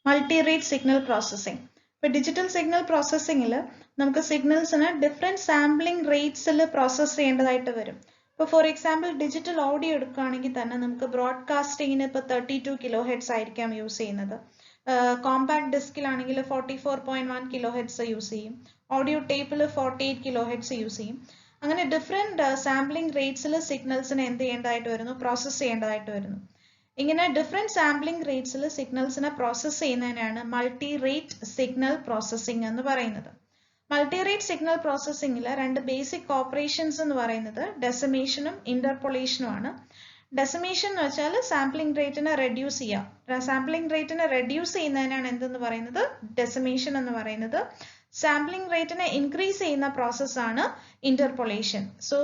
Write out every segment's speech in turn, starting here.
multi-rate signal processing. ഇപ്പോൾ digital signal പ്രോസസ്സിങ്ങിൽ നമുക്ക് സിഗ്നൽസിന് different sampling റേറ്റ്സിൽ process ചെയ്യേണ്ടതായിട്ട് വരും. ഇപ്പോൾ ഫോർ എക്സാമ്പിൾ ഡിജിറ്റൽ ഓഡിയോ എടുക്കുകയാണെങ്കിൽ തന്നെ നമുക്ക് ബ്രോഡ്കാസ്റ്റിങ്ങിന് ഇപ്പോൾ 32 കിലോ ഹെഡ്സ് ആയിരിക്കാം യൂസ് ചെയ്യുന്നത്. കോമ്പാക്ട് ഡിസ്കിലാണെങ്കിൽ 44.1 കിലോ ഹെഡ്സ് യൂസ് ചെയ്യും. ഓഡിയോ ടേപ്പിൽ 48 കിലോ ഹെഡ്സ് യൂസ് ചെയ്യും. അങ്ങനെ ഡിഫറെൻറ്റ് സാമ്പിളിംഗ് റേറ്റ്സിൽ സിഗ്നൽസിന് എന്ത് ചെയ്യേണ്ടതായിട്ട് വരുന്നു, പ്രോസസ്സ് ചെയ്യേണ്ടതായിട്ട് വരുന്നു. ഇങ്ങനെ ഡിഫറെൻറ്റ് സാമ്പിളിംഗ് റേറ്റ്സിൽ സിഗ്നൽസിനെ പ്രോസസ്സ് ചെയ്യുന്നതിനാണ് മൾട്ടി റേറ്റ് സിഗ്നൽ പ്രോസസ്സിംഗ് എന്ന് പറയുന്നത്. മൾട്ടി റേറ്റ് സിഗ്നൽ പ്രോസസ്സിംഗിൽ രണ്ട് ബേസിക് ഓപ്പറേഷൻസ് എന്ന് പറയുന്നത് ഡെസിമേഷനും ഇന്റർപോളേഷനുമാണ്. ഡെസിമേഷൻ എന്ന് വെച്ചാൽ സാമ്പിളിംഗ് റേറ്റിനെ റെഡ്യൂസ് ചെയ്യുക. സാമ്പിളിംഗ് റേറ്റിനെ റെഡ്യൂസ് ചെയ്യുന്നതിനാണ് എന്തെന്ന് പറയുന്നത്, ഡെസിമേഷൻ എന്ന് പറയുന്നത്. സാമ്പിളിംഗ് റേറ്റിനെ ഇൻക്രീസ് ചെയ്യുന്ന പ്രോസസ്സാണ് ഇന്റർപോളേഷൻ. സോ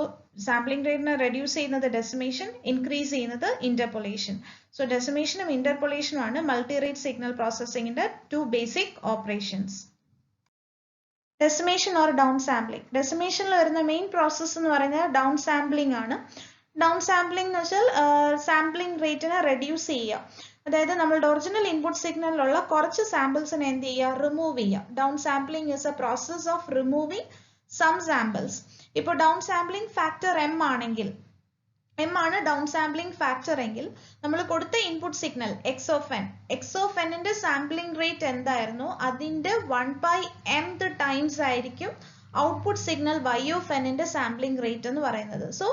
സാമ്പിളിംഗ് റേറ്റിനെ റെഡ്യൂസ് ചെയ്യുന്നത് ഡെസിമേഷൻ, ഇൻക്രീസ് ചെയ്യുന്നത് ഇന്റർപോളേഷൻ. സോ ഡെസിമേഷനും ഇന്റർപോളേഷനുമാണ് മൾട്ടി റേറ്റ് സിഗ്നൽ പ്രോസസ്സിംഗിന്റെ two basic operations. Decimation or down sampling. ഡെസിമേഷനിൽ വരുന്ന മെയിൻ പ്രോസസ്സ് എന്ന് പറയുന്നത് ഡൗൺ സാമ്പിളിംഗ് ആണ്. ഡൗൺ സാമ്പിളിംഗ് എന്ന് വെച്ചാൽ സാമ്പിളിംഗ് റേറ്റിനെ റെഡ്യൂസ് ചെയ്യുക. അതായത് നമ്മളുടെ ഒറിജിനൽ ഇൻപുട്ട് സിഗ്നലിലുള്ള കുറച്ച് സാമ്പിൾസിനെ എന്ത് ചെയ്യുക, റിമൂവ് ചെയ്യുക. Down sampling is a process of removing some samples. ഇപ്പോൾ ഡൗൺ സാമ്പിളിംഗ് ഫാക്ടർ എം ആണെങ്കിൽ, എം ആണ് ഡൗൺ സാമ്പിളിംഗ് ഫാക്ടർ എങ്കിൽ നമ്മൾ കൊടുത്ത ഇൻപുട്ട് സിഗ്നൽ എക്സ് ഓഫ് എന്നിന്റെ സാമ്പിളിംഗ് റേറ്റ് എന്തായിരുന്നു അതിന്റെ 1/mth ടൈംസ് ആയിരിക്കും ഔട്ട്പുട്ട് സിഗ്നൽ y of n-ന്റെ സാമ്പിളിംഗ് റേറ്റ് എന്ന് പറയുന്നത്. സോ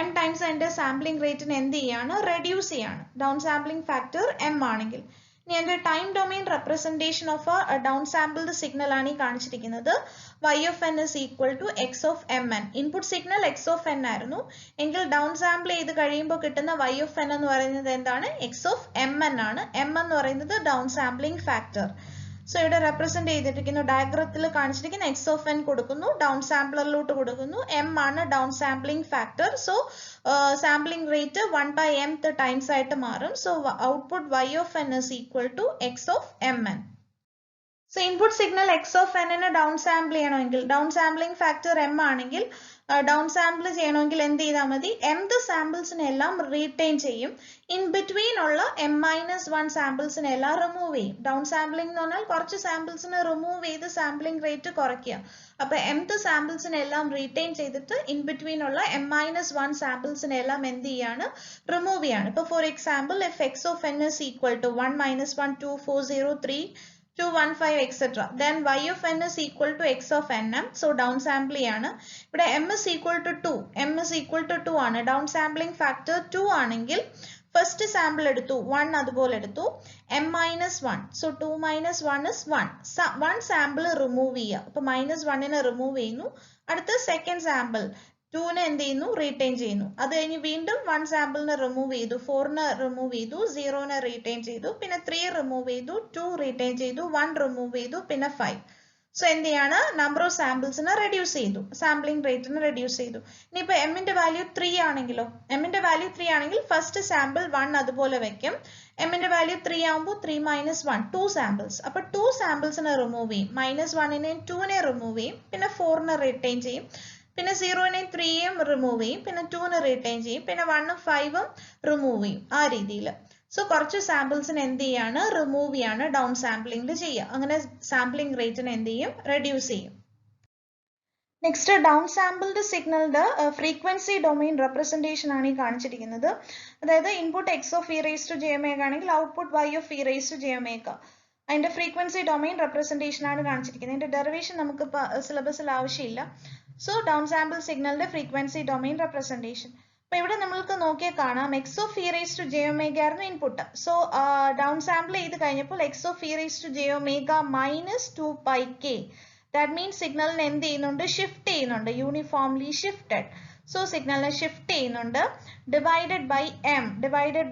m ടൈംസ് അതിന്റെ സാമ്പിളിംഗ് റേറ്റിനെ എന്ത് ചെയ്യാണ്, റെഡ്യൂസ് ചെയ്യാണ് ഡൗൺ സാമ്പിളിംഗ് ഫാക്ടർ m ആണെങ്കിൽ. ഇനി അതിന്റെ time domain representation of A down sampled signal ആണ് ഈ കാണിച്ചിരിക്കുന്നത്. y of n is equal to x of mn. Input signal x of n ആയിരുന്നു എങ്കിൽ ഡൗൺ സാമ്പിൾ ചെയ്ത് കഴിയുമ്പോൾ കിട്ടുന്ന y of n എന്ന് പറയുന്നത് എന്താണ്, x of mn ആണ്. m എന്ന് പറയുന്നത് ഡൗൺ സാമ്പിളിംഗ് ഫാക്ടർ. സോ ഇവിടെ റെപ്രസെന്റ് ചെയ്തിരിക്കുന്നു, ഡയഗ്രത്തിൽ കാണിച്ചിരിക്കുന്ന എക്സ് ഓഫ് എൻ കൊടുക്കുന്നു, ഡൗൺ സാമ്പിളറിലോട്ട് കൊടുക്കുന്നു, എം ആണ് down sampling factor. So sampling rate 1/mth times ആയിട്ട് മാറും. So output y of n is equal to x of mn. So input signal X of എന്നിനെ ഡൗൺ സാമ്പിൾ ചെയ്യണമെങ്കിൽ, down sampling factor M ആണെങ്കിൽ down sample ചെയ്യണമെങ്കിൽ എന്ത് ചെയ്താൽ മതി, mth സാമ്പിൾസിനെ എല്ലാം റീറ്റെയിൻ ചെയ്യും. ഇൻ ബിറ്റ്വീൻ ഉള്ള m-1 സാമ്പിൾസിനെ എല്ലാം റിമൂവ് ചെയ്യും. ഡൗൺ സാമ്പിളിംഗ് എന്ന് പറഞ്ഞാൽ കുറച്ച് സാമ്പിൾസിനെ റിമൂവ് ചെയ്ത് സാമ്പിളിംഗ് റേറ്റ് കുറയ്ക്കുക. അപ്പൊ mth സാമ്പിൾസിനെ എല്ലാം റീറ്റെയിൻ ചെയ്തിട്ട് ഇൻ ബിറ്റ്വീൻ ഉള്ള m-1 സാമ്പിൾസിനെ എല്ലാം എന്ത് ചെയ്യാണ്, റിമൂവ് ചെയ്യാണ്. ഇപ്പൊ for example if x of n is equal to 1 - 1 2 4 0 3 2 1 5 etc. Then y of n is equal to x of nm. So down sample ചെയ്യാണ്. ഇവിടെ m is equal to 2. m is equal to 2 ആണ്. Down sampling factor 2 ആണെങ്കിൽ first sample എടുത്തു 1 അതുപോലെ എടുത്തു m-1. So 2 - 1 is 1. 1 sample remove ചെയ്യുക. അപ്പൊ -1നെ remove ചെയ്യുന്നു. അടുത്ത സെക്കൻഡ് സാമ്പിൾ 2നെ എന്ത് ചെയ്യുന്നു, റീറ്റെയിൻ ചെയ്യുന്നു. അത് കഴിഞ്ഞ് വീണ്ടും 1 സാമ്പിളിനെ റിമൂവ് ചെയ്തു, 4നെ റിമൂവ് ചെയ്തു, 0നെ റീറ്റെയിൻ ചെയ്തു, പിന്നെ 3 റിമൂവ് ചെയ്തു, 2 റീറ്റെയിൻ ചെയ്തു, 1 റിമൂവ് ചെയ്തു, പിന്നെ 5. സോ എന്ത് ചെയ്യാണ്, നമ്പർ ഓഫ് സാമ്പിൾസിനെ റെഡ്യൂസ് ചെയ്തു, സാമ്പിളിംഗ് റേറ്റിനെ റെഡ്യൂസ് ചെയ്തു. ഇനിയിപ്പോൾ എമ്മിന്റെ വാല്യൂ 3 ആണെങ്കിലോ, എമ്മിന്റെ വാല്യൂ 3 ആണെങ്കിൽ ഫസ്റ്റ് സാമ്പിൾ 1 അതുപോലെ വെക്കും. എമ്മിന്റെ വാല്യൂ 3 ആകുമ്പോൾ 3 - 1 2 സാമ്പിൾസ്. അപ്പൊ 2 സാമ്പിൾസിനെ റിമൂവ് ചെയ്യും, -1നെയും 2നെ റിമൂവ് ചെയ്യും, പിന്നെ 4നെ റീറ്റെയിൻ ചെയ്യും, പിന്നെ 0നെയും 3യും റിമൂവ് ചെയ്യും, പിന്നെ 2നെ റീറ്റെയിൻ ചെയ്യും, പിന്നെ 1ഉം 5ഉം റിമൂവ് ചെയ്യും. ആ രീതിയിൽ സോ കുറച്ച് സാമ്പിൾസിന് എന്ത് ചെയ്യാണ്, റിമൂവ് ചെയ്യാണ് ഡൗൺ സാമ്പിളിംഗ് ചെയ്യുക. അങ്ങനെ സാമ്പിളിംഗ് റേറ്റിനെ എന്ത് ചെയ്യും, റെഡ്യൂസ് ചെയ്യും. നെക്സ്റ്റ് ഡൗൺ സാമ്പിൾഡ് സിഗ്നലിന്റെ ഫ്രീക്വൻസി ഡൊമെയിൻ റെപ്രസെന്റേഷൻ ആണ് ഈ കാണിച്ചിരിക്കുന്നത്. അതായത് input X of e raised to j omega ആണെങ്കിൽ output y of e raised to j omega. അതിന്റെ ഫ്രീക്വൻസി ഡൊമെയിൻ റെപ്രസെന്റേഷൻ ആണ് കാണിച്ചിരിക്കുന്നത്. ഇതിന്റെ ഡെറിവേഷൻ നമുക്ക് സിലബസിൽ ആവശ്യമില്ല. സോ ഡൗൺ സാമ്പിൾ സിഗ്നലിന്റെ ഫ്രീക്വൻസി ഡൊമെയിൻ റെപ്രസെന്റേഷൻ. അപ്പൊ ഇവിടെ നമ്മൾക്ക് നോക്കിയാൽ കാണാം X of e raised to j omega ആയിരുന്നു ഇൻപുട്ട്. സോ ഡൗൺ സാമ്പിൾ ചെയ്ത് കഴിഞ്ഞപ്പോൾ X of e raised to j omega -2πk. That means സിഗ്നലിനെ എന്ത് ചെയ്യുന്നുണ്ട്, ഷിഫ്റ്റ് ചെയ്യുന്നുണ്ട്, യൂണിഫോംലി ഷിഫ്റ്റഡ്. സോ സിഗ്നലിനെ ഷിഫ്റ്റ് ചെയ്യുന്നുണ്ട്. ഡിവൈഡഡ്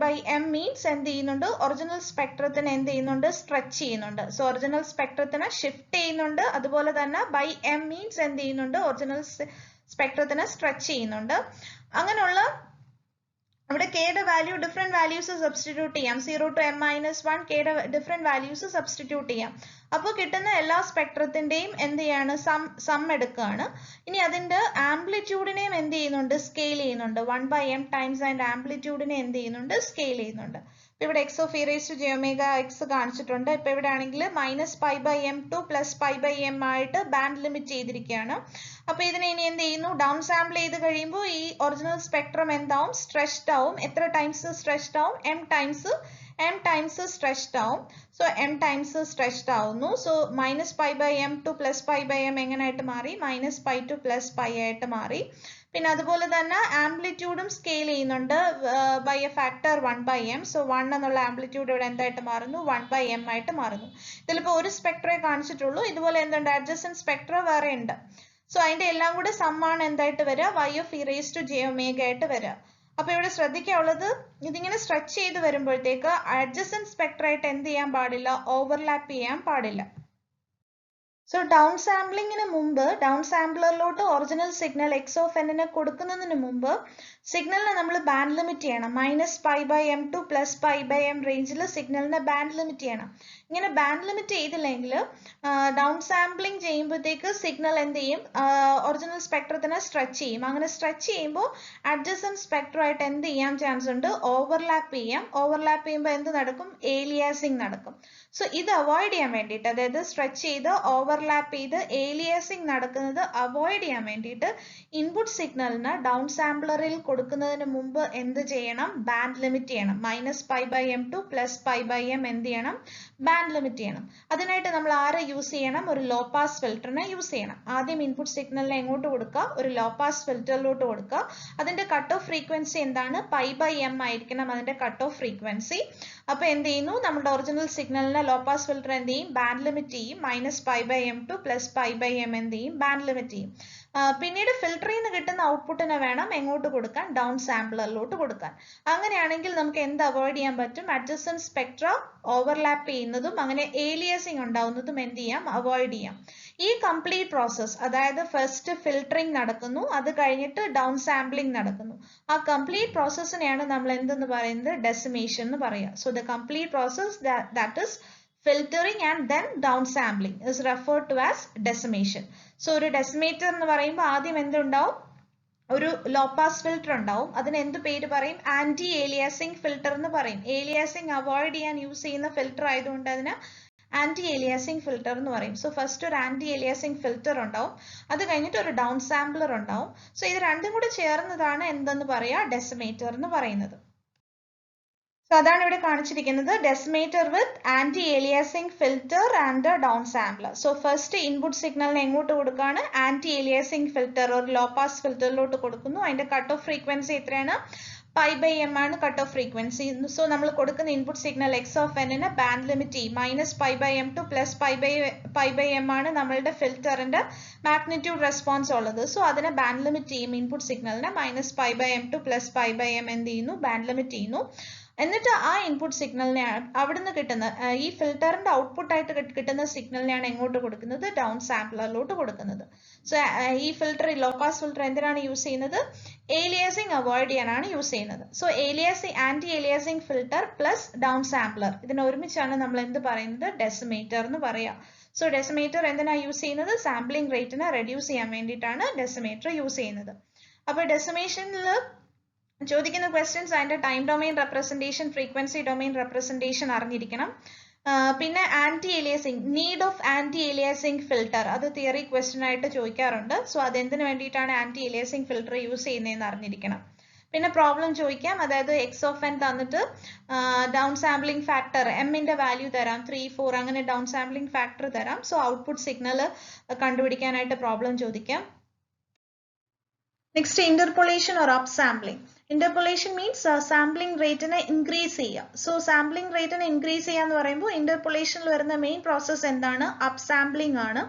ബൈ എം മീൻസ് എന്ത് ചെയ്യുന്നുണ്ട്, ഒറിജിനൽ സ്പെക്ട്രത്തിനെ എന്ത് ചെയ്യുന്നുണ്ട്, സ്ട്രെച്ച് ചെയ്യുന്നുണ്ട്. സോ ഒറിജിനൽ സ്പെക്ട്രത്തിനെ ഷിഫ്റ്റ് ചെയ്യുന്നുണ്ട്. അതുപോലെ തന്നെ ബൈ എം മീൻസ് എന്ത് ചെയ്യുന്നുണ്ട്, ഒറിജിനൽ സ്പെക്ട്രത്തിനെ സ്ട്രെച്ച് ചെയ്യുന്നുണ്ട്. അങ്ങനെയുള്ള ഇവിടെ കെയുടെ വാല്യൂ ഡിഫറെന്റ് വാല്യൂസ് സബ്സ്റ്റിറ്റ്യൂട്ട് ചെയ്യാം. 0 to m-1 കെയുടെ ഡിഫറെന്റ് വാല്യൂസ് സബ്സ്റ്റിറ്റ്യൂട്ട് ചെയ്യാം. അപ്പോൾ കിട്ടുന്ന എല്ലാ സ്പെക്ട്രത്തിന്റെയും എന്ത് ചെയ്യാണ്, സം എടുക്കുകയാണ്. ഇനി അതിന്റെ ആംപ്ലിറ്റ്യൂഡിനെയും എന്ത് ചെയ്യുന്നുണ്ട്, സ്കെയിൽ ചെയ്യുന്നുണ്ട്. 1/m ടൈംസ് അതിന്റെ ആംപ്ലിറ്റ്യൂഡിനെ എന്ത് ചെയ്യുന്നുണ്ട്, സ്കെയിൽ ചെയ്യുന്നുണ്ട്. ഇവിടെ x of e raised to j omega x കാണിച്ചിട്ടുണ്ട്. ഇപ്പൊ ഇവിടെ ആണെങ്കിൽ -π/m to +π/m ആയിട്ട് ബാൻഡ് ലിമിറ്റ് ചെയ്തിരിക്കുകയാണ്. അപ്പൊ ഇതിനെ ഇനി എന്ത് ചെയ്യുന്നു, ഡൗൺ സാമ്പിൾ ചെയ്ത് കഴിയുമ്പോൾ ഈ ഒറിജിനൽ സ്പെക്ട്രം എന്താവും, സ്ട്രെച്ച്ഡ് ആവും. എത്ര ടൈംസ് സ്ട്രെച്ച്ഡ് ആവും, m ടൈംസ് സ്ട്രെച്ച്ഡ് ആവും. സോ m ടൈംസ് സ്ട്രെച്ച്ഡ് ആവുന്നു. സോ -π/m to +π/m എങ്ങനെയായിട്ട് മാറി, -π to +π ആയിട്ട് മാറി. പിന്നെ അതുപോലെ തന്നെ ആംപ്ലിറ്റ്യൂഡും സ്കെയിൽ ചെയ്യുന്നുണ്ട് by a factor 1/m. So 1 എന്നുള്ള ആംപ്ലിറ്റ്യൂഡ് ഇവിടെ എന്തായിട്ട് മാറുന്നു, 1/m ആയിട്ട് മാറുന്നു. ഇതിലിപ്പോൾ ഒരു സ്പെക്ട്രേ കാണിച്ചിട്ടുള്ളൂ. ഇതുപോലെ എന്തുണ്ട്, അഡ്ജസന്റ് സ്പെക്ട്ര വേറെ ഉണ്ട്. സോ അതിന്റെ എല്ലാം കൂടെ സമ്മാണ് എന്തായിട്ട് വരിക, y of e raised to j omega ആയിട്ട് വരിക. അപ്പൊ ഇവിടെ ശ്രദ്ധിക്കാനുള്ളത്, ഇതിങ്ങനെ സ്ട്രെച്ച് ചെയ്ത് വരുമ്പോഴത്തേക്ക് അഡ്ജസന്റ് സ്പെക്ട്ര ആയിട്ട് എന്ത് ചെയ്യാൻ പാടില്ല, ഓവർലാപ്പ് ചെയ്യാൻ പാടില്ല. സോ ഡൗൺ സാമ്പിളിങ്ങിന് മുമ്പ്, ഡൗൺ സാമ്പിളറിലോട്ട് original signal x of n നെ കൊടുക്കുന്നതിന് മുമ്പ് സിഗ്നലിനെ നമ്മൾ ബാൻഡ് ലിമിറ്റ് ചെയ്യണം. -π/m to +π/m റേഞ്ചിൽ സിഗ്നലിനെ ബാൻഡ് ലിമിറ്റ് ചെയ്യണം. ഇങ്ങനെ ബാൻഡ് ലിമിറ്റ് ചെയ്തില്ലെങ്കിൽ ഡൗൺ സാമ്പിളിംഗ് ചെയ്യുമ്പോഴത്തേക്ക് സിഗ്നൽ എന്ത് ചെയ്യും, ഒറിജിനൽ സ്പെക്ട്രത്തിനെ സ്ട്രെച്ച് ചെയ്യും. അങ്ങനെ സ്ട്രെച്ച് ചെയ്യുമ്പോൾ അഡ്ജസന്റ് സ്പെക്ട്രമായിട്ട് എന്ത് ചെയ്യാൻ ചാൻസ് ഉണ്ട്, ഓവർലാപ്പ് ചെയ്യാം. ഓവർലാപ്പ് ചെയ്യുമ്പോൾ എന്ത് നടക്കും, ഏലിയാസിംഗ് നടക്കും. സോ ഇത് അവോയ്ഡ് ചെയ്യാൻ വേണ്ടിയിട്ട്, അതായത് സ്ട്രെച്ച് ചെയ്ത് ഓവർലാപ്പ് ചെയ്ത് ഏലിയാസിംഗ് നടക്കുന്നത് അവോയ്ഡ് ചെയ്യാൻ വേണ്ടിയിട്ട് ഇൻപുട്ട് സിഗ്നലിന് ഡൗൺ സാമ്പിളറിൽ കൊടുക്കുന്നതിന് മുമ്പ് എന്ത് ചെയ്യണം, ബാൻഡ് ലിമിറ്റ് ചെയ്യണം. -π/m to +π/m എന്ത് ചെയ്യണം, ബാൻഡ് ലിമിറ്റ് ചെയ്യണം. അതിനായിട്ട് നമ്മൾ ആരെ യൂസ് ചെയ്യണം, ഒരു ലോ പാസ് ഫിൽറ്ററിനെ യൂസ് ചെയ്യണം. ആദ്യം ഇൻപുട്ട് സിഗ്നലിനെ എങ്ങോട്ട് കൊടുക്കുക, ഒരു ലോ പാസ് ഫിൽറ്ററിലോട്ട് കൊടുക്കുക. അതിന്റെ കട്ട് ഓഫ് ഫ്രീക്വൻസി എന്താണ്, π/m ആയിരിക്കണം അതിന്റെ കട്ട് ഓഫ് ഫ്രീക്വൻസി. അപ്പൊ എന്ത് ചെയ്യുന്നു, നമ്മുടെ ഒറിജിനൽ സിഗ്നലിനെ ലോ പാസ് ഫിൽറ്റർ എന്ത് ചെയ്യും, ബാൻഡ് ലിമിറ്റ് ചെയ്യും. -π/m to +π/m എന്ത് ചെയ്യും, ബാൻഡ് ലിമിറ്റ് ചെയ്യും. പിന്നീട് ഫിൽറ്ററിൽ നിന്ന് കിട്ടുന്ന ഔട്ട്പുട്ടിനെ വേണം എങ്ങോട്ട് കൊടുക്കാൻ, ഡൗൺ സാമ്പിളറിലോട്ട് കൊടുക്കാൻ. അങ്ങനെയാണെങ്കിൽ നമുക്ക് എന്ത് അവോയ്ഡ് ചെയ്യാൻ പറ്റും, അഡ്ജസന്റ് സ്പെക്ട്ര ഓവർലാപ്പ് ചെയ്യുന്നതും അങ്ങനെ ഏലിയാസിംഗ് ഉണ്ടാവുന്നതും എന്ത് ചെയ്യാം, അവോയ്ഡ് ചെയ്യാം. ഈ കംപ്ലീറ്റ് പ്രോസസ്, അതായത് ഫസ്റ്റ് ഫിൽറ്ററിംഗ് നടക്കുന്നു, അത് കഴിഞ്ഞിട്ട് ഡൗൺ സാമ്പിളിംഗ് നടക്കുന്നു. ആ കംപ്ലീറ്റ് പ്രോസസ്സിനെയാണ് നമ്മൾ എന്തെന്ന് പറയുന്നത്, ഡെസിമേഷൻ എന്ന് പറയുക. So the complete process that is filtering and then downsampling is referred to as decimation. So ഒരു decimator എന്ന് പറയുമ്പോൾ ആദ്യം എന്തുണ്ടാവും, ഒരു ലോ പാസ് ഫിൽറ്റർ ഉണ്ടാവും. അതിന് എന്ത് പേര് പറയും, ആന്റി ഏലിയാസിംഗ് ഫിൽറ്റർ എന്ന് പറയും. ഏലിയാസിംഗ് അവോയ്ഡ് ചെയ്യാൻ യൂസ് ചെയ്യുന്ന ഫിൽറ്റർ ആയതുകൊണ്ട് അതിന് ആന്റി ഏലിയാസിംഗ് ഫിൽറ്റർ എന്ന് പറയും. സോ ഫസ്റ്റ് ഒരു ആന്റി ഏലിയാസിംഗ് ഫിൽറ്റർ ഉണ്ടാവും, അത് കഴിഞ്ഞിട്ട് ഒരു ഡൗൺ സാമ്പിളർ ഉണ്ടാവും. സോ ഇത് രണ്ടും കൂടി ചേർന്നതാണ് എന്തെന്ന് പറയാ, ഡെസിമേറ്റർ എന്ന് പറയുന്നത്. സോ അതാണ് ഇവിടെ കാണിച്ചിരിക്കുന്നത്, decimator with anti aliasing filter and down sampler. So first input സിഗ്നലിനെ എങ്ങോട്ട് കൊടുക്കുകയാണ്, ആന്റി ഏലിയാസിംഗ് ഫിൽറ്റർ ഒരു ലോ പാസ് ഫിൽറ്ററിലോട്ട് കൊടുക്കുന്നു. അതിന്റെ കട്ട് ഓഫ് ഫ്രീക്വൻസി എത്രയാണ്, π/m ആണ് കട്ട് ഓഫ് ഫ്രീക്വൻസി. സോ നമ്മൾ കൊടുക്കുന്ന input signal x of n നെ ബാൻഡ് ലിമിറ്റ് ചെയ്യും. -π/m to +π/m ആണ് നമ്മളുടെ ഫിൽറ്ററിന്റെ മാഗ്നിറ്റ്യൂഡ് റെസ്പോൺസ് ഉള്ളത്. സോ അതിനെ ബാൻഡ് ലിമിറ്റ് ചെയ്യും. ഇൻപുട്ട് സിഗ്നലിനെ -π/m to +π/m എന്ത് ചെയ്യുന്നു, ബാൻഡ് ലിമിറ്റ് ചെയ്യുന്നു. എന്നിട്ട് ആ ഇൻപുട്ട് സിഗ്നലിനെ അവിടുന്ന് കിട്ടുന്ന ഈ ഫിൽറ്ററിന്റെ ഔട്ട്പുട്ട് ആയിട്ട് കിട്ടുന്ന സിഗ്നലിനെയാണ് എങ്ങോട്ട് കൊടുക്കുന്നത്, ഡൗൺ സാമ്പിളറിലോട്ട് കൊടുക്കുന്നത്. സോ ഈ ഫിൽറ്റർ, ലോ പാസ് ഫിൽറ്റർ എന്തിനാണ് യൂസ് ചെയ്യുന്നത്, ഏലിയാസിംഗ് അവോയ്ഡ് ചെയ്യാനാണ് യൂസ് ചെയ്യുന്നത്. So anti aliasing filter plus down sampler ഇതിനെ ഒരുമിച്ചാണ് നമ്മൾ എന്ത് പറയുന്നത്, ഡെസിമേറ്റർ എന്ന് പറയാം. സോ ഡെസിമേറ്റർ എന്തിനാ യൂസ് ചെയ്യുന്നത്, സാമ്പിളിംഗ് റേറ്റിനെ റെഡ്യൂസ് ചെയ്യാൻ വേണ്ടിയിട്ടാണ് ഡെസിമേറ്റർ യൂസ് ചെയ്യുന്നത്. അപ്പോൾ ഡെസിമേഷനിൽ ചോദിക്കുന്ന ക്വസ്റ്റ്യൻസ് അതിന്റെ time domain representation, frequency domain representation അറിഞ്ഞിരിക്കണം. പിന്നെ anti aliasing, need of anti aliasing filter, അത് തിയറി ക്വസ്റ്റ്യൻ ആയിട്ട് ചോദിക്കാറുണ്ട്. സോ അതെന്തിനു വേണ്ടിയിട്ടാണ് ആന്റി ഏലിയാസിംഗ് ഫിൽറ്റർ യൂസ് ചെയ്യുന്നതെന്ന് അറിഞ്ഞിരിക്കണം. പിന്നെ പ്രോബ്ലം ചോദിക്കാം, അതായത് x of n തന്നിട്ട് ഡൗൺ സാമ്പിളിംഗ് ഫാക്ടർ എമ്മിന്റെ വാല്യൂ തരാം, 3, 4 അങ്ങനെ ഡൗൺ സാമ്പിളിംഗ് ഫാക്ടർ തരാം. സോ ഔട്ട്പുട്ട് സിഗ്നൽ കണ്ടുപിടിക്കാനായിട്ട് പ്രോബ്ലം ചോദിക്കാം. Next interpolation or up sampling. Interpolation means sampling റേറ്റിനെ ഇൻക്രീസ് ചെയ്യുക. സോ സാമ്പിളിംഗ് റേറ്റിനെ ഇൻക്രീസ് ചെയ്യുക എന്ന് പറയുമ്പോൾ ഇന്റർപോളേഷനിൽ വരുന്ന മെയിൻ പ്രോസസ് എന്താണ്, അപ്പ് സാമ്പിളിംഗ് ആണ്.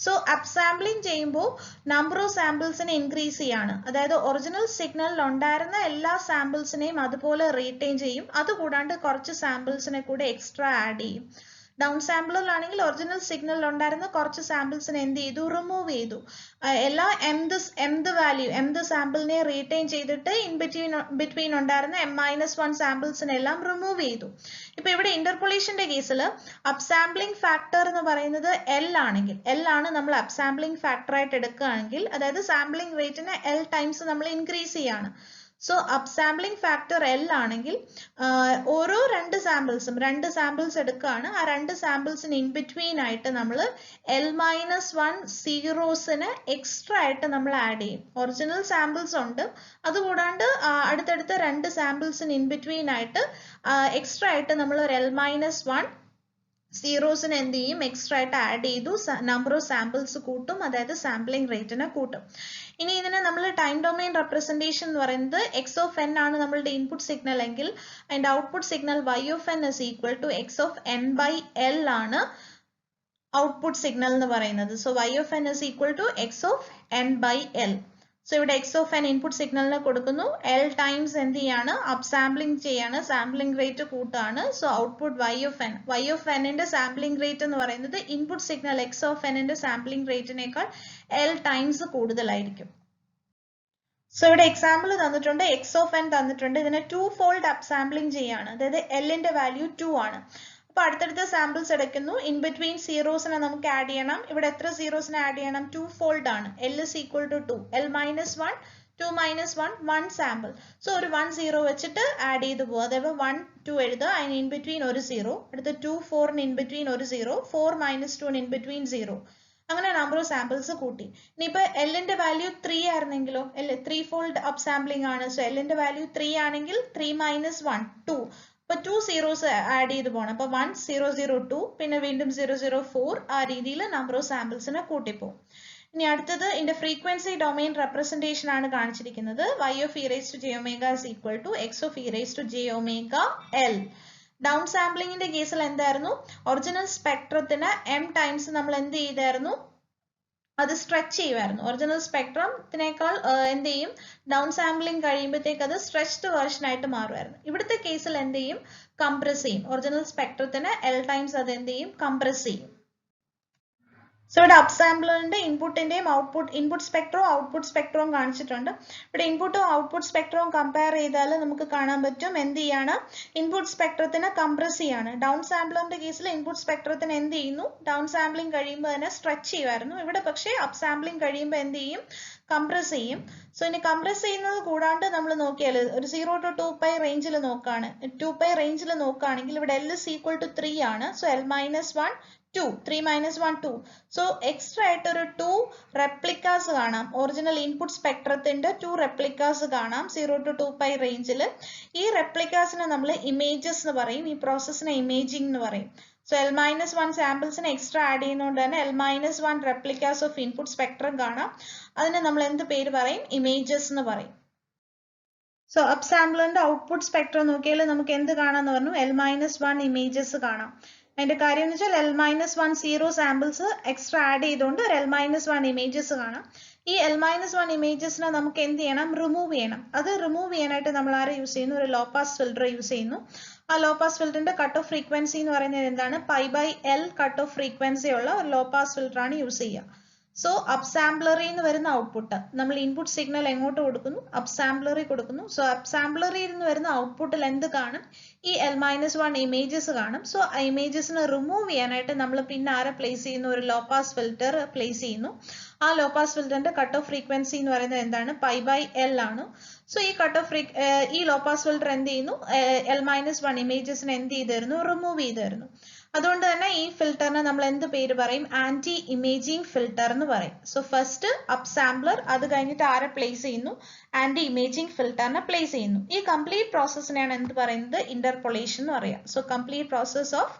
സോ അപ്പ് സാമ്പിളിംഗ് ചെയ്യുമ്പോൾ നമ്പർ ഓഫ് സാമ്പിൾസിനെ ഇൻക്രീസ് ചെയ്യാണ്. അതായത് ഒറിജിനൽ സിഗ്നലിൽ ഉണ്ടായിരുന്ന എല്ലാ സാമ്പിൾസിനെയും അതുപോലെ റീറ്റെയിൻ ചെയ്യും. അതുകൂടാണ്ട് കുറച്ച് സാമ്പിൾസിനെ കൂടെ എക്സ്ട്രാ ആഡ് ചെയ്യും. ഡൗൺ സാമ്പിളിലാണെങ്കിൽ ഒറിജിനൽ സിഗ്നലിൽ ഉണ്ടായിരുന്ന കുറച്ച് സാമ്പിൾസിനെ എന്ത് ചെയ്തു, റിമൂവ് ചെയ്തു. എല്ലാ mth സാമ്പിളിനെ റീറ്റെയിൻ ചെയ്തിട്ട് ബിറ്റ്വീൻ ഉണ്ടായിരുന്ന m-1 സാമ്പിൾസിനെല്ലാം റിമൂവ് ചെയ്തു. ഇപ്പൊ ഇവിടെ ഇന്റർപോളേഷന്റെ കേസിൽ അപ്സാംപ്ലിംഗ് ഫാക്ടർ എന്ന് പറയുന്നത് L ആണെങ്കിൽ, L ആണ് നമ്മൾ അപ്സാംപ്ലിംഗ് ഫാക്ടർ ആയിട്ട് എടുക്കുകയാണെങ്കിൽ, അതായത് സാമ്പിളിംഗ് റേറ്റിനെ L ടൈംസ് നമ്മൾ ഇൻക്രീസ് ചെയ്യാണ്. സോ അപ്സാംപ്ലിംഗ് ഫാക്ടർ L ആണെങ്കിൽ ഓരോ രണ്ട് സാമ്പിൾസ് എടുക്കുകയാണ്. ആ രണ്ട് സാമ്പിൾസിന് ഇൻ ബിറ്റ്വീൻ ആയിട്ട് നമ്മൾ L-1 സീറോസിന് എക്സ്ട്രാ ആയിട്ട് നമ്മൾ ആഡ് ചെയ്യും. ഒറിജിനൽ സാമ്പിൾസ് ഉണ്ട്, അതുകൂടാണ്ട് അടുത്തടുത്ത രണ്ട് സാമ്പിൾസിന് ഇൻ ബിറ്റ്വീൻ ആയിട്ട് എക്സ്ട്രാ ആയിട്ട് നമ്മൾ ഒരു L-1 സീറോസിന് എന്ത് ചെയ്യും, എക്സ്ട്രാ ആയിട്ട് ആഡ് ചെയ്തു, നമ്പർ ഓഫ് സാമ്പിൾസ് കൂട്ടും, അതായത് സാമ്പിളിംഗ് റേറ്റിനെ കൂട്ടും. ഇനി ഇതിനെ നമ്മൾ ടൈം ഡൊമൈൻ റെപ്രസെന്റേഷൻ എന്ന് പറയുന്നത് x ഓഫ് n ആണ് നമ്മളുടെ ഇൻപുട്ട് സിഗ്നൽ എങ്കിൽ അതിന്റെ output signal y of n is equal to x of n by L ആണ് ഔട്ട്പുട്ട് സിഗ്നൽ എന്ന് പറയുന്നത്. So y of n is equal to x of n by L. So ഇവിടെ x of n input സിഗ്നലിന് കൊടുക്കുന്നു, L times എന്ത് ചെയ്യാണ്, അപ്സാംപ്ലിംഗ് ചെയ്യാണ്, sampling rate കൂട്ടാണ്. So output y of n ന്റെ സാമ്പിളിംഗ് റേറ്റ് എന്ന് പറയുന്നത് input signal x of n ന്റെ സാമ്പിളിംഗ് റേറ്റിനേക്കാൾ L ടൈംസ് കൂടുതലായിരിക്കും. സോ ഇവിടെ എക്സാമ്പിൾ തന്നിട്ടുണ്ട്, x of n തന്നിട്ടുണ്ട്, ഇതിനെ 2-fold അപ്സാംപ്ലിംഗ് ചെയ്യാണ്, അതായത് L ന്റെ വാല്യൂ 2 ആണ്. അപ്പൊ അടുത്തടുത്ത സാമ്പിൾസ് എടുക്കുന്നു, ഇൻ ബിറ്റ്വീൻ സീറോസിനെ നമുക്ക് ആഡ് ചെയ്യണം. ഇവിടെ എത്ര സീറോസിനെ ആഡ് ചെയ്യണം, 2-fold ആണ്. L is equal to 2, L-1 2-1 1 sample. So ഒരു 1 0 വെച്ചിട്ട് ആഡ് ചെയ്ത് പോകും, അതായത് 1 2 എഴുതുക, അതിന് ഇൻ ബിറ്റ്വീൻ ഒരു 0, അടുത്ത് 2 4 ഇൻ ബിറ്റ്വീൻ ഒരു 0, 4 - 2 ഇൻ ബിറ്റ്വീൻ 0. അങ്ങനെ നമ്പർ ഓഫ് സാമ്പിൾസ് കൂട്ടി. ഇനിയിപ്പോ L ന്റെ വാല്യൂ 3 ആയിരുന്നെങ്കിലോ, 3-fold അപ്സാംപ്ലിംഗ് ആണ്. സോ L ന്റെ വാല്യൂ 3 ആണെങ്കിൽ 3 - 1 2, അപ്പൊ 2 സീറോസ് ആഡ് ചെയ്ത് പോകണം. അപ്പൊ 1 0 0 2, പിന്നെ വീണ്ടും 0 0 4, ആ രീതിയിൽ നമ്പർ ഓഫ് സാമ്പിൾസിനെ കൂട്ടിപ്പോകും. ഇനി അടുത്തത് ഇതിന്റെ ഫ്രീക്വൻസി ഡൊമൈൻ റെപ്രസെന്റേഷൻ ആണ് കാണിച്ചിരിക്കുന്നത്. y of e raised to j omega is equal to x of e raised to j omega L. Down സാമ്പിളിംഗിന്റെ കേസിൽ എന്തായിരുന്നു, ഒറിജിനൽ സ്പെക്ട്രത്തിന് m ടൈംസ് നമ്മൾ എന്ത് ചെയ്തായിരുന്നു, അത് സ്ട്രെച്ച് ചെയ്യുമായിരുന്നു. ഒറിജിനൽ സ്പെക്ട്രത്തിനേക്കാൾ എന്ത് ചെയ്യും, ഡൗൺ സാമ്പിളിംഗ് കഴിയുമ്പോഴത്തേക്ക് അത് സ്ട്രെച്ച്ഡ് വേർഷൻ ആയിട്ട് മാറുമായിരുന്നു. ഇവിടുത്തെ കേസിൽ എന്ത് ചെയ്യും, കംപ്രസ് ചെയ്യും. ഒറിജിനൽ സ്പെക്ട്രത്തിന് L ടൈംസ് അത് എന്ത് ചെയ്യും, കംപ്രസ് ചെയ്യും. സോ ഇവിടെ അപ്സാംപ്ലറിന്റെ ഇൻപുട്ടിന്റെയും ഇൻപുട്ട് സ്പെക്ട്രവും ഔട്ട്പുട്ട് സ്പെക്ട്രവും കാണിച്ചിട്ടുണ്ട്. ഇവിടെ ഇൻപുട്ടും ഔട്ട്പുട്ട് സ്പെക്ട്രവും കമ്പയർ ചെയ്താൽ നമുക്ക് കാണാൻ പറ്റും എന്ത് ചെയ്യാണ്, ഇൻപുട്ട് സ്പെക്ട്രത്തിനെ കംപ്രസ് ചെയ്യാണ്. ഡൗൺ സാമ്പിളറിന്റെ കേസിൽ ഇൻപുട്ട് സ്പെക്ട്രത്തിന് എന്ത് ചെയ്യുന്നു, ഡൗൺ സാമ്പിളിംഗ് കഴിയുമ്പോൾ തന്നെ സ്ട്രെച്ച് ചെയ്യുമായിരുന്നു. ഇവിടെ പക്ഷേ അപ്സാംപ്ലിംഗ് കഴിയുമ്പോൾ എന്ത് ചെയ്യും, കംപ്രസ് ചെയ്യും. സോ ഇനി കംപ്രസ് ചെയ്യുന്നത് കൂടാണ്ട് നമ്മൾ നോക്കിയാൽ ഒരു 0 to 2π റേഞ്ചിൽ നോക്കുകയാണ്, 2π റേഞ്ചിൽ നോക്കുകയാണെങ്കിൽ ഇവിടെ L is equal to 3 ആണ്. So L-1 2, 3 - 1 2. സോ എക്സ്ട്രാ ആയിട്ട് ഒരു 2 റെപ്ലിക്കാസ് കാണാം. ഒറിജിനൽ ഇൻപുട്ട് സ്പെക്ട്രത്തിന്റെ 2 റെപ്ലിക്കാസ് കാണാം 0 to 2π റേഞ്ചിൽ. ഈ റെപ്ലിക്കാസിനെ നമ്മൾ ഇമേജസ് എന്ന് പറയും, ഈ പ്രോസസ്സിനെ ഇമേജിംഗ് എന്ന് പറയും. സോ L-1 സാമ്പിൾസിനെ എക്സ്ട്രാ ആഡ് ചെയ്യുന്നതുകൊണ്ട് തന്നെ L-1 replicas of input spectrum കാണാം. അതിനെ നമ്മൾ എന്ത് പേര് പറയും, ഇമേജസ് എന്ന് പറയും. സോ അപ്സാംപ്ലറിന്റെ ഔട്ട്പുട്ട് സ്പെക്ട്രം നോക്കിയാൽ നമുക്ക് എന്ത് കാണാന്ന് പറഞ്ഞു, L-1 ഇമേജസ് കാണാം. അതിന്റെ കാര്യം എന്ന് വെച്ചാൽ L-1 zero samples extra add ചെയ്തുകൊണ്ട് ഒരു L-1 ഇമേജസ് കാണാം. ഈ L-1 ഇമേജസിനെ നമുക്ക് എന്ത് ചെയ്യണം, റിമൂവ് ചെയ്യണം. അത് റിമൂവ് ചെയ്യാനായിട്ട് നമ്മൾ ആരെ യൂസ് ചെയ്യുന്നു, ഒരു ലോ പാസ് ഫിൽറ്റർ യൂസ് ചെയ്യുന്നു. ആ ലോ പാസ് ഫിൽറ്ററിന്റെ കട്ട് ഓഫ് ഫ്രീക്വൻസി എന്ന് പറയുന്നത് എന്താണ്, π/L കട്ട് ഓഫ് ഫ്രീക്വൻസി ഉള്ള ഒരു ലോ പാസ് ഫിൽറ്റർ ആണ് യൂസ് ചെയ്യുക. സോ അപ്സാംപ്ലറിൽ നിന്ന് വരുന്ന ഔട്ട്പുട്ട് നമ്മൾ ഇൻപുട്ട് സിഗ്നൽ എങ്ങോട്ട് കൊടുക്കുന്നു, അപ്സാംപ്ലറിൽ കൊടുക്കുന്നു. സോ അപ്സാംപ്ലറിൽ നിന്ന് വരുന്ന ഔട്ട്പുട്ടിൽ എന്ത് കാണും, ഈ L-1 ഇമേജസ് കാണും. സോ ആ ഇമേജസിനെ റിമൂവ് ചെയ്യാനായിട്ട് നമ്മൾ പിന്നെ ആരെ പ്ലേസ് ചെയ്യുന്നു, ഒരു ലോ പാസ് ഫിൽറ്റർ പ്ലേസ് ചെയ്യുന്നു. ആ ലോ പാസ് ഫിൽറ്ററിന്റെ കട്ട് ഓഫ് ഫ്രീക്വൻസി എന്ന് പറയുന്നത് എന്താണ്, π/L ആണ്. സോ ഈ ലോ പാസ് ഫിൽറ്റർ എന്ത് ചെയ്യുന്നു, L-1 ഇമേജസിനെ എന്ത് ചെയ്ത് തരുന്നു, റിമൂവ് ചെയ്ത് തരുന്നു. അതുകൊണ്ട് തന്നെ ഈ ഫിൽറ്ററിനെ നമ്മൾ എന്ത് പേര് പറയും, ആന്റി ഇമേജിംഗ് ഫിൽറ്റർ എന്ന് പറയും. സോ ഫസ്റ്റ് അപ്സാംപ്ലർ, അത് കഴിഞ്ഞിട്ട് ആരെ പ്ലേസ് ചെയ്യുന്നു, ആന്റി ഇമേജിംഗ് ഫിൽറ്ററിനെ പ്ലേസ് ചെയ്യുന്നു. ഈ കംപ്ലീറ്റ് പ്രോസസ്സിനെയാണ് എന്ത് പറയുന്നത്, ഇന്റർപോളേഷൻ എന്ന് പറയാം. So complete process of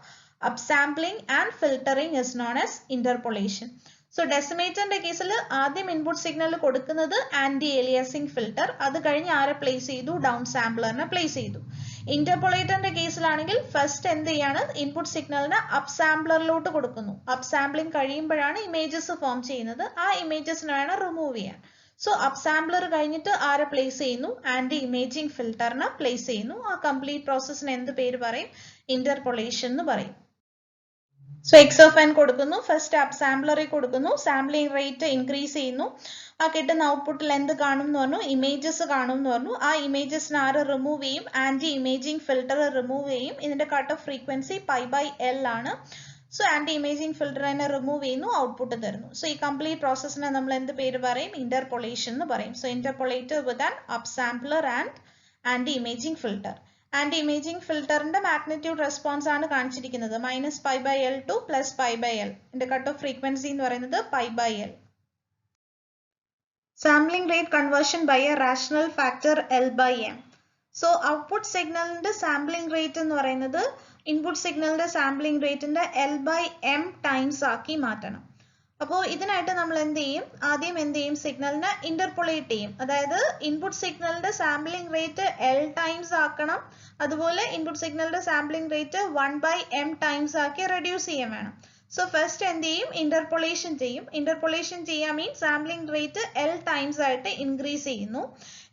upsampling and filtering is known as interpolation. സോ ഡെസിമേറ്ററിന്റെ കേസിൽ ആദ്യം ഇൻപുട്ട് സിഗ്നൽ കൊടുക്കുന്നത് ആന്റി ഏലിയാസിംഗ് ഫിൽറ്റർ, അത് കഴിഞ്ഞ് ആരെ പ്ലേസ് ചെയ്തു, ഡൗൺ സാമ്പിളറിനെ പ്ലേസ് ചെയ്തു. ഇന്റർപോളേറ്ററിന്റെ കേസിലാണെങ്കിൽ ഫസ്റ്റ് എന്ത് ചെയ്യാണ്, ഇൻപുട്ട് സിഗ്നലിന് അപ്സാംപ്ലറിലോട്ട് കൊടുക്കുന്നു. അപ്സാംപ്ലിംഗ് കഴിയുമ്പോഴാണ് ഇമേജസ് ഫോം ചെയ്യുന്നത്. ആ ഇമേജസിനെ വേണം റിമൂവ് ചെയ്യാൻ. സോ അപ്സാംപ്ലർ കഴിഞ്ഞിട്ട് ആരെ പ്ലേസ് ചെയ്യുന്നു, ആന്റി ഇമേജിംഗ് ഫിൽറ്ററിനെ പ്ലേസ് ചെയ്യുന്നു. ആ കംപ്ലീറ്റ് പ്രോസസ്സിന് എന്ത് പേര് പറയും, ഇന്റർപോളേഷൻ എന്ന് പറയും. സോ എക്സ് ഓഫ് എൻ കൊടുക്കുന്നു, ഫസ്റ്റ് അപ്സാംബ്ലറിൽ കൊടുക്കുന്നു, സാമ്പിളിംഗ് റേറ്റ് ഇൻക്രീസ് ചെയ്യുന്നു, ആ കിട്ടുന്ന ഔട്ട്പുട്ടിൽ എന്ത് കാണും എന്ന് പറഞ്ഞു, ഇമേജസ് കാണും എന്ന് പറഞ്ഞു. ആ ഇമേജസിന് ആര് റിമൂവ് ചെയ്യും, ആന്റി ഇമേജിംഗ് ഫിൽട്ടർ റിമൂവ് ചെയ്യും. ഇതിന്റെ കട്ട് ഓഫ് ഫ്രീക്വൻസി π/L ആണ്. സോ ആന്റി ഇമേജിംഗ് ഫിൽട്ടറിനെ റിമൂവ് ചെയ്യുന്നു, ഔട്ട്പുട്ട് തരുന്നു. സോ ഈ കംപ്ലീറ്റ് പ്രോസസ്സിനെ നമ്മൾ എന്ത് പേര് പറയും, ഇന്റർപൊളേഷൻ എന്ന് പറയും. So interpolator with an upsampler and anti imaging filter. Anti imaging ഫിൽട്ടറിന്റെ മാഗ്നിറ്റ്യൂഡ് റെസ്പോൺസ് ആണ് കാണിച്ചിരിക്കുന്നത്, -π/L to +π/L. ഇതിന്റെ കട്ട് ഓഫ് ഫ്രീക്വൻസി എന്ന് പറയുന്നത് π/L. Sampling rate conversion by a rational factor L/M. So output സിഗ്നലിന്റെ sampling rate എന്ന് പറയുന്നത് input സിഗ്നലിന്റെ സാമ്പിളിംഗ് റേറ്റിന്റെ L/M ടൈംസ് ആക്കി മാറ്റണം. അപ്പോൾ ഇതിനായിട്ട് നമ്മൾ എന്ത് ചെയ്യും, ആദ്യം എന്ത് ചെയ്യും, സിഗ്നലിനെ ഇന്റർപൊളേറ്റ് ചെയ്യും. അതായത് ഇൻപുട്ട് സിഗ്നലിന്റെ സാമ്പിളിംഗ് റേറ്റ് L ടൈംസ് ആക്കണം, അതുപോലെ ഇൻപുട്ട് സിഗ്നലിന്റെ സാമ്പിളിംഗ് റേറ്റ് 1/M ടൈംസ് ആക്കി റെഡ്യൂസ് ചെയ്യാൻ വേണം. സോ ഫസ്റ്റ് എന്ത് ചെയ്യും, ഇന്റർപൊളേഷൻ ചെയ്യും. ഇന്റർപൊളേഷൻ ചെയ്യാൻ means sampling rate L times ആയിട്ട് ഇൻക്രീസ് ചെയ്യുന്നു.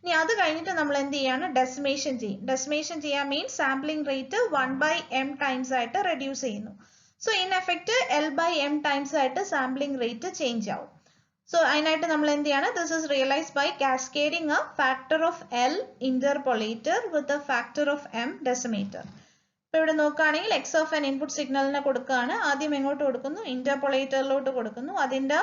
ഇനി അത് കഴിഞ്ഞിട്ട് നമ്മൾ എന്ത് ചെയ്യാണ്, ഡെസിമേഷൻ ചെയ്യും. ഡെസിമേഷൻ ചെയ്യാൻ means sampling rate 1/M times ആയിട്ട് റെഡ്യൂസ് ചെയ്യുന്നു. So in effect L/M times ആയിട്ട് സാമ്പിളിംഗ് റേറ്റ് ചേഞ്ച് ആവും. സോ അതിനായിട്ട് നമ്മൾ എന്ത് ചെയ്യാണ്, this is realised by cascading a factor of L interpolator with a factor of M decimator. ഇപ്പൊ ഇവിടെ നോക്കുകയാണെങ്കിൽ എക്സ് ഓഫ് എൻ ഇൻപുട്ട് സിഗ്നലിനെ കൊടുക്കുകയാണ്. ആദ്യം എങ്ങോട്ട് കൊടുക്കുന്നു, ഇന്റർപൊളേറ്ററിലോട്ട് കൊടുക്കുന്നു. അതിന്റെ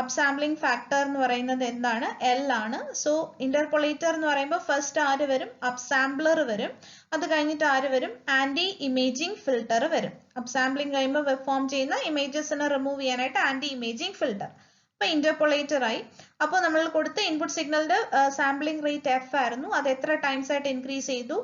അപ്സാംപ്ലിംഗ് ഫാക്ടർ എന്ന് പറയുന്നത് എന്താണ്, L ആണ്. സോ ഇന്റർപൊളേറ്റർ എന്ന് പറയുമ്പോൾ ഫസ്റ്റ് ആര് വരും, അപ്സാംപ്ലർ വരും. അത് കഴിഞ്ഞിട്ട് ആര് വരും, ആന്റി ഇമേജിംഗ് ഫിൽട്ടർ വരും. അപ്സാംപ്ലിംഗ് കഴിയുമ്പോൾ ഫോം ചെയ്യുന്ന ഇമേജസിനെ റിമൂവ് ചെയ്യാനായിട്ട് ആന്റി ഇമേജിംഗ് ഫിൽട്ടർ. അപ്പൊ ഇന്റർപൊളേറ്റർ ആയി. അപ്പോൾ നമ്മൾ കൊടുത്ത ഇൻപുട്ട് സിഗ്നലിന്റെ സാമ്പിളിംഗ് റേറ്റ് എഫ് ആയിരുന്നു, അത് എത്ര ടൈംസ് ആയിട്ട് ഇൻക്രീസ് ചെയ്തു,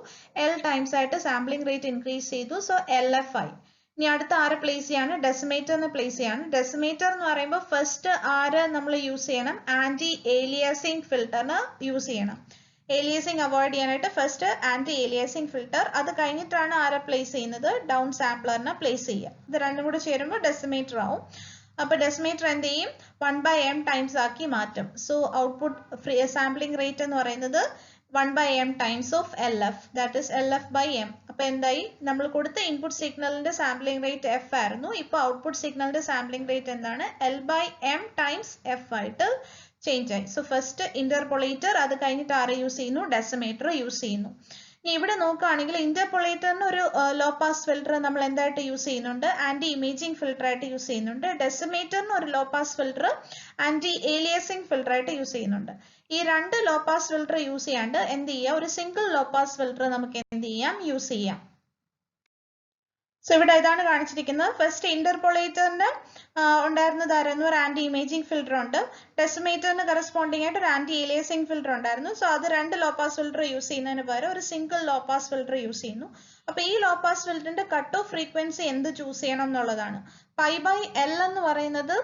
L ടൈംസ് ആയിട്ട് സാമ്പിളിംഗ് റേറ്റ് ഇൻക്രീസ് ചെയ്തു. സോ LF ആയി. ഇനി അടുത്ത ആരെ പ്ലേസ് ചെയ്യാണ്, ഡെസിമേറ്ററിനെ പ്ലേസ് ചെയ്യാണ്. ഡെസിമേറ്റർ എന്ന് പറയുമ്പോൾ ഫസ്റ്റ് ആര് നമ്മൾ യൂസ് ചെയ്യണം, ആന്റി ഏലിയാസിംഗ് ഫിൽട്ടറിന് യൂസ് ചെയ്യണം. ഏലിയാസിംഗ് അവോയ്ഡ് ചെയ്യാനായിട്ട് ഫസ്റ്റ് ആന്റി ഏലിയാസിംഗ് ഫിൽട്ടർ. അത് കഴിഞ്ഞിട്ടാണ് ആരെ പ്ലേസ് ചെയ്യുന്നത്, ഡൗൺ സാമ്പിളറിനെ പ്ലേസ് ചെയ്യുക. ഇത് രണ്ടും കൂടെ ചേരുമ്പോൾ ഡെസിമേറ്റർ ആവും. അപ്പോൾ ഡെസിമേറ്റർ എന്ത് ചെയ്യും, 1/M ടൈംസ് ആക്കി മാറ്റും. സോ ഔട്ട്പുട്ട് സാമ്പിളിംഗ് റേറ്റ് എന്ന് പറയുന്നത് 1/M times of LF, that is LF/M. അപ്പൊ എന്തായി, നമ്മൾ കൊടുത്ത ഇൻപുട്ട് സിഗ്നലിന്റെ സാമ്പിളിംഗ് റേറ്റ് F ആയിരുന്നു, ഇപ്പൊ ഔട്ട്പുട്ട് സിഗ്നലിന്റെ സാമ്പിളിംഗ് റേറ്റ് എന്താണ്, L/M ടൈംസ് F ആയിട്ട് ചേഞ്ച് ആയി. സോ ഫസ്റ്റ് ഇന്റർപൊളേറ്റർ, അത് കഴിഞ്ഞിട്ട് ആരെ യൂസ് ചെയ്യുന്നു, ഡെസിമേറ്റർ യൂസ് ചെയ്യുന്നു. ഇനി ഇവിടെ നോക്കുകയാണെങ്കിൽ ഇന്റർപൊളേറ്ററിന് ഒരു ലോ പാസ് ഫിൽട്ടർ നമ്മൾ എന്തായിട്ട് യൂസ് ചെയ്യുന്നുണ്ട്, ആന്റി ഇമേജിംഗ് ഫിൽട്ടർ ആയിട്ട് യൂസ് ചെയ്യുന്നുണ്ട്. ഡെസിമേറ്ററിന് ഒരു low pass filter anti aliasing filter ആയിട്ട് യൂസ് ചെയ്യുന്നുണ്ട്. ഈ രണ്ട് ലോ പാസ് ഫിൽട്ടർ യൂസ് ചെയ്യാണ്ട് എന്ത് ചെയ്യാം, ഒരു സിംഗിൾ ലോ പാസ് ഫിൽട്ടർ നമുക്ക് എന്ത് ചെയ്യാം, യൂസ് ചെയ്യാം. സോ ഇവിടെ ഇതാണ് കാണിച്ചിരിക്കുന്നത്. ഫസ്റ്റ് ഇന്റർപൊളേറ്ററിന് ഉണ്ടായിരുന്നതായിരുന്നു ഒരു ആന്റി ഇമേജിംഗ് ഫിൽട്ടർ ഉണ്ട്. ഡെസിമേറ്ററിന് കറസ്പോണ്ടിങ് ആയിട്ട് ഒരു ആന്റി ഏലിയാസിംഗ് ഫിൽട്ടർ ഉണ്ടായിരുന്നു. സോ അത് രണ്ട് ലോ പാസ് ഫിൽട്ടർ യൂസ് ചെയ്യുന്നതിന് പകരം ഒരു single low pass filter use ചെയ്യുന്നു. അപ്പൊ ഈ ലോ പാസ് ഫിൽറ്ററിന്റെ കട്ട് ഓഫ് ഫ്രീക്വൻസി എന്ത് ചൂസ് ചെയ്യണം എന്നുള്ളതാണ്. π/L എന്ന് പറയുന്നത്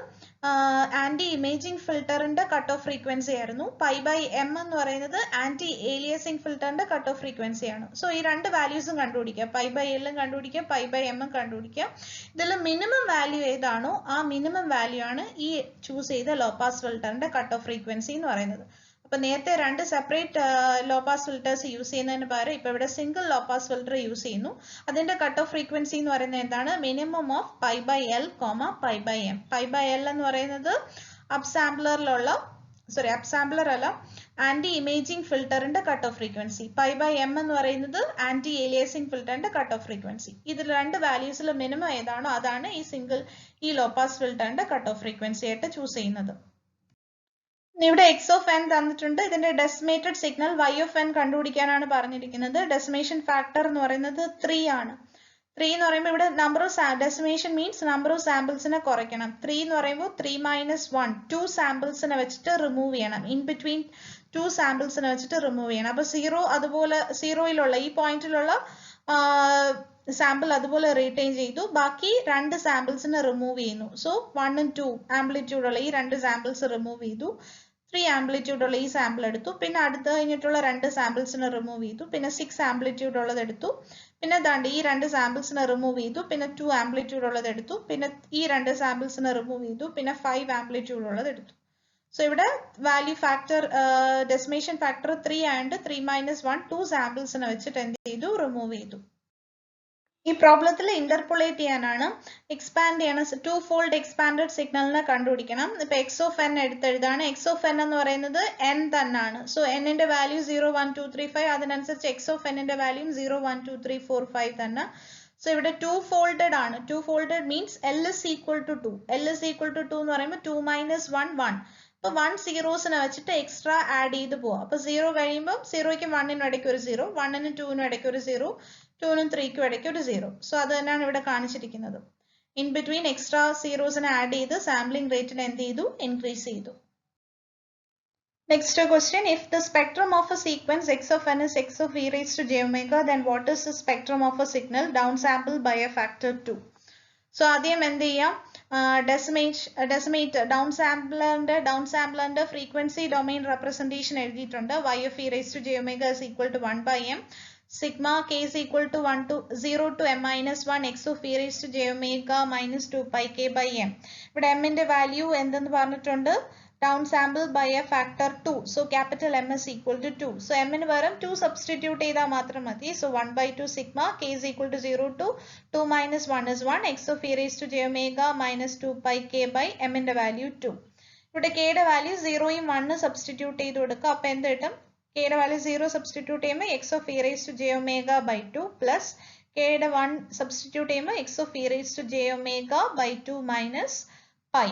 ആന്റി ഇമേജിംഗ് ഫിൽറ്ററിന്റെ കട്ട് ഓഫ് ഫ്രീക്വൻസി ആയിരുന്നു. π/M എന്ന് പറയുന്നത് ആന്റി ഏലിയാസിംഗ് ഫിൽറ്ററിന്റെ കട്ട് ഓഫ് ഫ്രീക്വൻസി ആണ്. സോ ഈ രണ്ട് വാല്യൂസും കണ്ടുപിടിക്കുക, π/L കണ്ടുപിടിക്കുക, π/M കണ്ടുപിടിക്കുക. ഇതിൽ മിനിമം വാല്യൂ ഏതാണോ ആ മിനിമം വാല്യൂ ആണ് ഈ ചൂസ് ചെയ്ത ലോ പാസ് ഫിൽറ്ററിന്റെ കട്ട് ഓഫ് ഫ്രീക്വൻസി എന്ന് പറയുന്നത്. അപ്പൊ നേരത്തെ രണ്ട് separate low pass filters use ചെയ്യുന്നതിന് പകരം ഇപ്പൊ ഇവിടെ single low pass filter use ചെയ്യുന്നു. അതിന്റെ കട്ട് ഓഫ് ഫ്രീക്വൻസി എന്ന് പറയുന്നത് എന്താണ്, minimum of π/L, π/M. π/L എന്ന് പറയുന്നത് അപ്സാംപ്ലറിലുള്ള അപ്സാംപ്ലർ അല്ല, ആന്റി ഇമേജിംഗ് ഫിൽറ്ററിന്റെ കട്ട് ഓഫ് ഫ്രീക്വൻസി. π/M എന്ന് പറയുന്നത് ആന്റി ഏലിയാസിംഗ് ഫിൽറ്ററിന്റെ കട്ട് ഓഫ് ഫ്രീക്വൻസി. ഇതിൽ രണ്ട് വാല്യൂസിൽ മിനിമം ഏതാണോ അതാണ് ഈ ലോ പാസ് ഫിൽറ്ററിന്റെ കട്ട് ഓഫ് ഫ്രീക്വൻസി ആയിട്ട് ചൂസ് ചെയ്യുന്നത്. ഇവിടെ എക്സ് ഓഫ് എൻ തന്നിട്ടുണ്ട്. ഇതിന്റെ ഡെസിമേറ്റഡ് സിഗ്നൽ y ഓഫ് എൻ കണ്ടുപിടിക്കാനാണ് പറഞ്ഞിരിക്കുന്നത്. ഡെസിമേഷൻ ഫാക്ടർ എന്ന് പറയുന്നത് 3 ആണ്. 3 എന്ന് പറയുമ്പോൾ ഇവിടെ number of decimation means number of സാമ്പിൾസിനെ കുറയ്ക്കണം. 3 എന്ന് പറയുമ്പോൾ 3 - 1 2 സാമ്പിൾസിനെ വെച്ചിട്ട് റിമൂവ് ചെയ്യണം. ഇൻ ബിറ്റ്വീൻ 2 സാമ്പിൾസിനെ വെച്ചിട്ട് റിമൂവ് ചെയ്യണം. അപ്പൊ 0 അതുപോലെ 0 ഈ പോയിന്റിലുള്ള സാമ്പിൾ അതുപോലെ റീറ്റെയിൻ ചെയ്തു, ബാക്കി രണ്ട് സാമ്പിൾസിനെ റിമൂവ് ചെയ്യുന്നു. സോ 1 ഉം 2 ആംപ്ലിറ്റ്യൂഡ് ഉള്ള ഈ രണ്ട് സാമ്പിൾസ് റിമൂവ് ചെയ്തു. 3 ആംപ്ലിറ്റ്യൂഡ് ഉള്ള ഈ സാമ്പിൾ എടുത്തു. പിന്നെ അടുത്ത് കഴിഞ്ഞിട്ടുള്ള രണ്ട് സാമ്പിൾസിനെ റിമൂവ് ചെയ്തു. പിന്നെ 6 ആംപ്ലിറ്റ്യൂഡ് ഉള്ളത് എടുത്തു. പിന്നെ ദാണ്ട് ഈ രണ്ട് സാമ്പിൾസിനെ റിമൂവ് ചെയ്തു. പിന്നെ 2 ആംപ്ലിറ്റ്യൂഡ് ഉള്ളത് എടുത്തു. പിന്നെ ഈ രണ്ട് സാമ്പിൾസിനെ റിമൂവ് ചെയ്തു. പിന്നെ 5 ആംപ്ലിറ്റ്യൂഡ് ഉള്ളത് എടുത്തു. സോ ഇവിടെ വാല്യൂ ഫാക്ടർ ഡെസിമേഷൻ ഫാക്ടർ 3 ആയതുകൊണ്ട് 3 - 1 2 സാമ്പിൾസിനെ വെച്ചിട്ട് എന്ത് ചെയ്തു, റിമൂവ് ചെയ്തു. ഈ പ്രോബ്ലത്തിൽ ഇന്റർപോളേറ്റ് ചെയ്യാനാണ്, എക്സ്പാൻഡ് ചെയ്യണം. 2-fold എക്സ്പാൻഡഡ് സിഗ്നലിനെ കണ്ടുപിടിക്കണം. ഇപ്പൊ എക്സ് ഓഫ് എൻ എടുത്തെഴുതാണ്. എക്സ് ഓഫ് എൻ എന്ന് പറയുന്നത് എൻ തന്നെയാണ്. സോ എന്നിന്റെ വാല്യൂ 0 1 2 3 5, അതിനനുസരിച്ച് എക്സ് ഓഫ് എന്നിന്റെ വാല്യൂ 0 1 2 3 4 5 തന്നെ. സോ ഇവിടെ 2-folded ആണ്. 2-folded means L is equal to 2. L is equal to 2 എന്ന് പറയുമ്പോൾ 2 minus 1 1. അപ്പൊ 1 സീറോസിനെ വെച്ചിട്ട് എക്സ്ട്രാ ആഡ് ചെയ്ത് പോവാം. അപ്പൊ 0 കഴിയുമ്പോൾ 0ക്കും 1നും ഇടയ്ക്ക് ഒരു 0, 1നും 2നും ഇടയ്ക്ക് ഒരു 0, 2നും 3ക്കും ഇടയ്ക്ക് ഒരു 0. സോ അത് തന്നെയാണ് ഇവിടെ കാണിച്ചിരിക്കുന്നത്. ഇൻ ബിറ്റ്വീൻ എക്സ്ട്രാ സീറോസിനെ ആഡ് ചെയ്ത് സാമ്പിളിംഗ് റേറ്റിനെ എന്ത് ചെയ്തു, ഇൻക്രീസ് ചെയ്തു. Next question, if the spectrum of a sequence x of n is x of e raised to j omega, then what is the spectrum of a signal downsampled by a factor 2? So ആദ്യം എന്ത് ചെയ്യാം, ഡെസിമേറ്റ് ഡൗൺസാമ്പിളറിന്റെ frequency domain representation എഴുതിയിട്ടുണ്ട്. y of e raised to j omega is equal to 1 by m. Sigma k is equal to 0 to m minus 1 x of e raised to j omega minus 2 pi k by m. ഇവിടെ m ന്റെ value എന്തെന്ന് പറഞ്ഞിട്ടുണ്ട്, downsampled by a factor 2. So capital M is equal to 2. So m ന് പകരം 2 substitute ചെയ്താൽ മാത്രം മതി. So 1 by 2 sigma k is equal to 0 to 2 minus 1 is 1 x of e raised to j omega minus 2 pi k by m ന്റെ value 2. ഇവിടെ k യുടെ value 0യും 1 substitute ചെയ്ത് കൊടുക്കുക. അപ്പോൾ എന്ത് കിട്ടും, k യുടെ വാല്യൂ 0 സബ്സ്റ്റിറ്റ്യൂട്ട് ചെയ്യുമ്പോൾ x of e raised to j omega by 2 plus k യുടെ 1 സബ്സ്റ്റിറ്റ്യൂട്ട് ചെയ്യുമ്പോൾ x of e raised to j omega by 2 minus pi.